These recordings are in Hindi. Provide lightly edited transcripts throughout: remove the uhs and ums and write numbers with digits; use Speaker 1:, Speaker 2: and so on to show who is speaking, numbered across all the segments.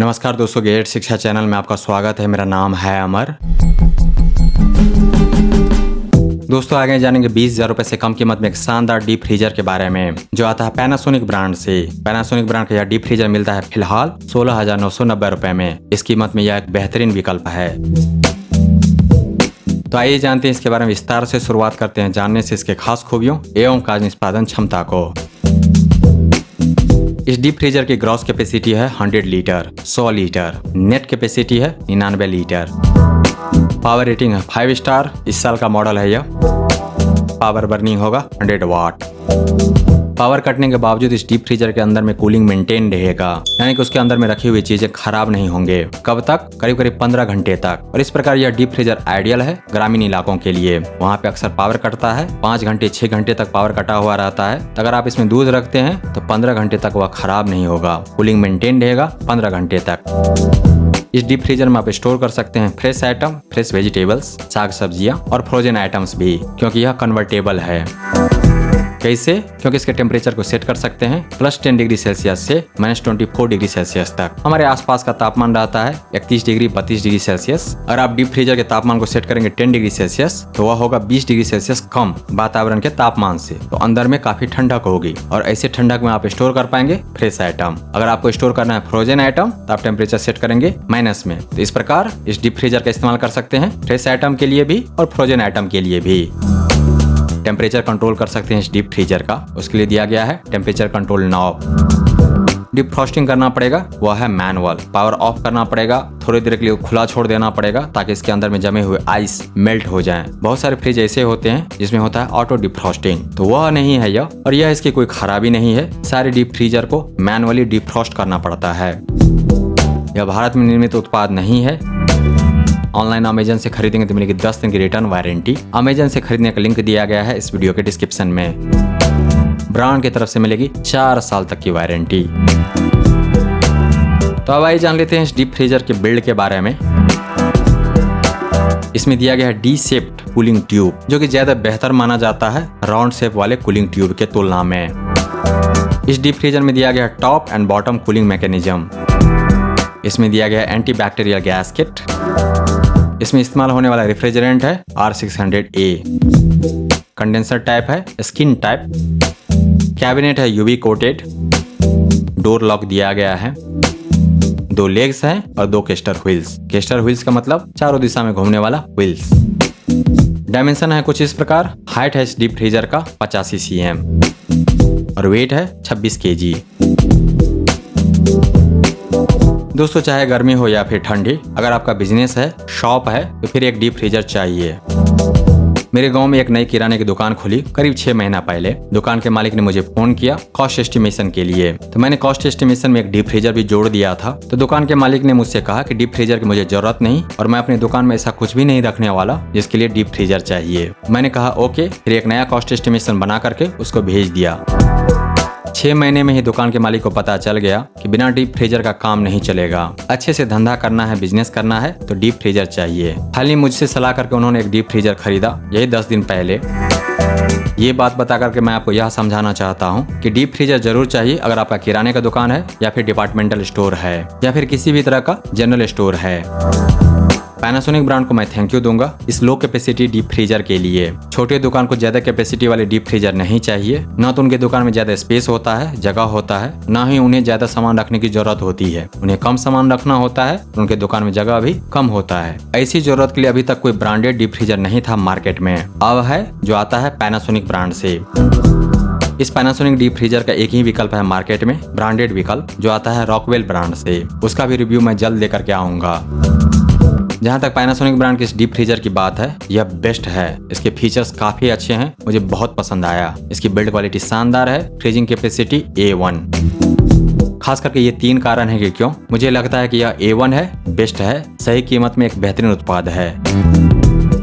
Speaker 1: नमस्कार दोस्तों, गेट शिक्षा चैनल में आपका स्वागत है। मेरा नाम है अमर। दोस्तों आगे जानेंगे 20,000 रुपए से कम कीमत में एक शानदार डीप फ्रीजर के बारे में जो आता है पैनासोनिक ब्रांड से। पैनासोनिक ब्रांड का यह डीप फ्रीजर मिलता है फिलहाल 16,990 रुपए में। इस कीमत में यह एक बेहतरीन विकल्प है। तो आइए जानते हैं इसके बारे में विस्तार से। शुरुआत करते हैं जानने से इसके खास खूबियों एवं कार्य निष्पादन क्षमता को। इस डीप फ्रीजर की ग्रॉस कैपेसिटी है 100 लीटर 100 लीटर। नेट कैपेसिटी है 99 लीटर। पावर रेटिंग है 5 स्टार। इस साल का मॉडल है यह। पावर बर्निंग होगा 100 वाट। पावर कटने के बावजूद इस डीप फ्रीजर के अंदर में कूलिंग मेंटेन रहेगा, यानी कि उसके अंदर में रखी हुई चीजें खराब नहीं होंगे। कब तक? करीब करीब 15 घंटे तक। और इस प्रकार यह डीप फ्रीजर आइडियल है ग्रामीण इलाकों के लिए। वहाँ पे अक्सर पावर कटता है, 5 घंटे 6 घंटे तक पावर कटा हुआ रहता है। अगर आप इसमें दूध रखते हैं तो 15 घंटे तक वह खराब नहीं होगा। कूलिंग मेंटेन रहेगा 15 घंटे तक। इस डीप फ्रीजर में आप स्टोर कर सकते हैं फ्रेश आइटम, फ्रेश वेजिटेबल्स, साग सब्जियां और फ्रोजन आइटम्स भी, क्योंकि यह कन्वर्टेबल है। कैसे? क्योंकि इसके टेम्परेचर को सेट कर सकते हैं +10 डिग्री सेल्सियस से -24 डिग्री सेल्सियस तक। हमारे आसपास का तापमान रहता है 31 डिग्री 32 डिग्री सेल्सियस। अगर आप डीप फ्रीजर के तापमान को सेट करेंगे 10 डिग्री सेल्सियस तो वह होगा 20 डिग्री सेल्सियस कम वातावरण के तापमान से। तो अंदर में काफी ठंडक होगी और ऐसे ठंडक में आप स्टोर कर पाएंगे फ्रेश आइटम। अगर आपको स्टोर करना है फ्रोजन आइटम तो आप टेम्परेचर सेट करेंगे माइनस में। तो इस प्रकार इस डीप फ्रीजर का इस्तेमाल कर सकते हैं फ्रेश आइटम के लिए भी और फ्रोजन आइटम के लिए भी। टेम्परेचर कंट्रोल कर सकते हैं इस डीप फ्रीजर का। उसके लिए दिया गया है temperature control knob. Deep frosting करना पड़ेगा, वह है मैनुअल। पावर ऑफ करना पड़ेगा, थोड़ी देर के लिए खुला छोड़ देना पड़ेगा ताकि इसके अंदर में जमे हुए आइस मेल्ट हो जाएं। बहुत सारे फ्रिज ऐसे होते हैं जिसमें होता है ऑटो डीप फ्रॉस्टिंग, तो वह नहीं है यह। और यह इसकी कोई खराबी नहीं है। सारे डीप फ्रीजर को मैनुअली डीप फ्रॉस्ट करना पड़ता है। यह भारत में निर्मित उत्पाद नहीं है। ऑनलाइन अमेजन से खरीदेंगे तो मिलेगी 10 दिन की रिटर्न वारंटी। अमेजन से खरीदने का लिंक दिया गया है इस वीडियो के डिस्क्रिप्शन में। ब्रांड की तरफ से मिलेगी 4 साल तक की वारंटी। तो अब आइए जान लेते हैं इस डीप फ्रीजर के बिल्ड के बारे में। इसमें दिया गया है डी शेप्ड कूलिंग ट्यूब, जो कि ज्यादा बेहतर माना जाता है राउंड शेप वाले कूलिंग ट्यूब के तुलना में। इस डीप फ्रीजर में दिया गया है top and bottom cooling mechanism. इसमें दिया गया है एंटी बैक्टीरियल गैस किट। इसमें इस्तेमाल होने वाला रेफ्रिजरेंट है R600A। कंडेंसर टाइप है स्किन टाइप। कैबिनेट है UV कोटेड। डोर लॉक दिया गया है। 2 लेग्स हैं और 2 केस्टर व्हील्स। केस्टर व्हील्स का मतलब चारों दिशा में घूमने वाला व्हील्स। डायमेंशन है कुछ इस प्रकार। हाइट है इस डीप फ्रीजर का 85 cm और वेट है 26 kg। दोस्तों चाहे गर्मी हो या फिर ठंडी, अगर आपका बिजनेस है, शॉप है, तो फिर एक डीप फ्रीजर चाहिए। मेरे गांव में एक नई किराने की दुकान खुली करीब 6 महीना पहले। दुकान के मालिक ने मुझे फोन किया कॉस्ट एस्टिमेशन के लिए, तो मैंने कॉस्ट एस्टिमेशन में एक डीप फ्रीजर भी जोड़ दिया था। तो दुकान के मालिक ने मुझसे कहा कि डीप फ्रीजर की मुझे जरूरत नहीं और मैं अपनी दुकान में ऐसा कुछ भी नहीं रखने वाला जिसके लिए डीप फ्रीजर चाहिए। मैंने कहा ओके, फिर एक नया कॉस्ट एस्टिमेशन बना करके उसको भेज दिया। 6 महीने में ही दुकान के मालिक को पता चल गया कि बिना डीप फ्रीजर का काम नहीं चलेगा। अच्छे से धंधा करना है, बिजनेस करना है तो डीप फ्रीजर चाहिए। हाल ही मुझसे सलाह करके उन्होंने एक डीप फ्रीजर खरीदा, यही 10 दिन पहले। ये बात बता करके मैं आपको यह समझाना चाहता हूँ कि डीप फ्रीजर जरूर चाहिए अगर आपका किराने का दुकान है या फिर डिपार्टमेंटल स्टोर है या फिर किसी भी तरह का जनरल स्टोर है। पैनासोनिक ब्रांड को मैं थैंक यू दूंगा इस लो कैपेसिटी डीप फ्रीजर के लिए। छोटे दुकान को ज्यादा कैपेसिटी वाले डीप फ्रीजर नहीं चाहिए। न तो उनके दुकान में ज्यादा स्पेस होता है, जगह होता है, न ही उन्हें ज्यादा सामान रखने की जरूरत होती है। उन्हें कम सामान रखना होता है, उनके दुकान में जगह भी कम होता है। ऐसी जरूरत के लिए अभी तक कोई ब्रांडेड डीप फ्रीजर नहीं था मार्केट में। अब है जो आता है पैनासोनिक ब्रांड से। इस पैनासोनिक डीप फ्रीजर का एक ही विकल्प है मार्केट में, ब्रांडेड विकल्प, जो आता है रॉकवेल ब्रांड से। उसका भी रिव्यू मैं जल्द लेकर के आऊंगा। जहाँ तक पैनासोनिक ब्रांड के इस डीप फ्रीजर की बात है, यह बेस्ट है। इसके फीचर्स काफी अच्छे हैं, मुझे बहुत पसंद आया। इसकी बिल्ड क्वालिटी शानदार है, फ्रीजिंग कैपेसिटी A1। खास करके ये 3 कारण है कि क्यों मुझे लगता है कि यह A1 है, बेस्ट है, सही कीमत में एक बेहतरीन उत्पाद है।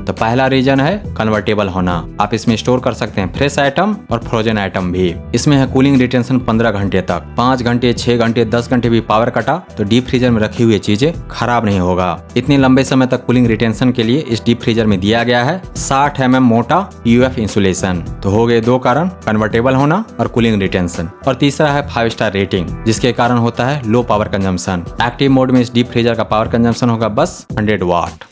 Speaker 1: तो पहला रीजन है कन्वर्टेबल होना। आप इसमें स्टोर कर सकते हैं फ्रेश आइटम और फ्रोजन आइटम भी। इसमें है कूलिंग रिटेंशन 15 घंटे तक। 5 घंटे, 6 घंटे, 10 घंटे भी पावर कटा तो डीप फ्रीजर में रखी हुई चीजें खराब नहीं होगा। इतने लंबे समय तक कूलिंग रिटेंशन के लिए इस डीप फ्रीजर में दिया गया है 60 mm मोटा UF इंसुलेशन। तो हो गए 2 कारण, कन्वर्टेबल होना और कूलिंग रिटेंशन। और तीसरा है 5 स्टार रेटिंग, जिसके कारण होता है low power consumption. Active mode में इस डीप फ्रीजर का पावर कंजम्पशन होगा बस 100 वाट।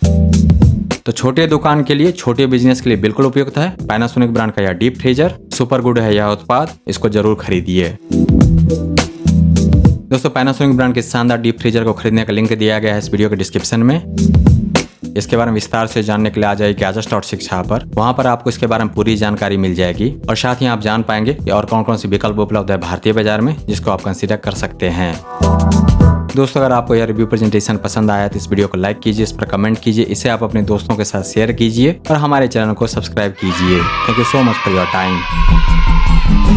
Speaker 1: तो छोटे दुकान के लिए, छोटे बिजनेस के लिए बिल्कुल उपयुक्त है पैनासोनिक ब्रांड का यह डीप फ्रीजर। सुपर गुड है यह उत्पाद, इसको जरूर खरीदिए। दोस्तों पैनासोनिक ब्रांड के शानदार डीप फ्रीजर को खरीदने का लिंक दिया गया है इस वीडियो के डिस्क्रिप्शन में। इसके बारे में विस्तार से जानने के लिए आ जाइए Gadgets.Shiksha पर। वहां पर आपको इसके बारे में पूरी जानकारी मिल जाएगी और साथ ही आप जान पाएंगे कि और कौन कौन से विकल्प उपलब्ध है भारतीय बाजार में, जिसको आप कंसीडर कर सकते हैं। दोस्तों अगर आपको यह रिव्यू प्रेजेंटेशन पसंद आया तो इस वीडियो को लाइक कीजिए, इस पर कमेंट कीजिए, इसे आप अपने दोस्तों के साथ शेयर कीजिए और हमारे चैनल को सब्सक्राइब कीजिए। Thank you so much for your time.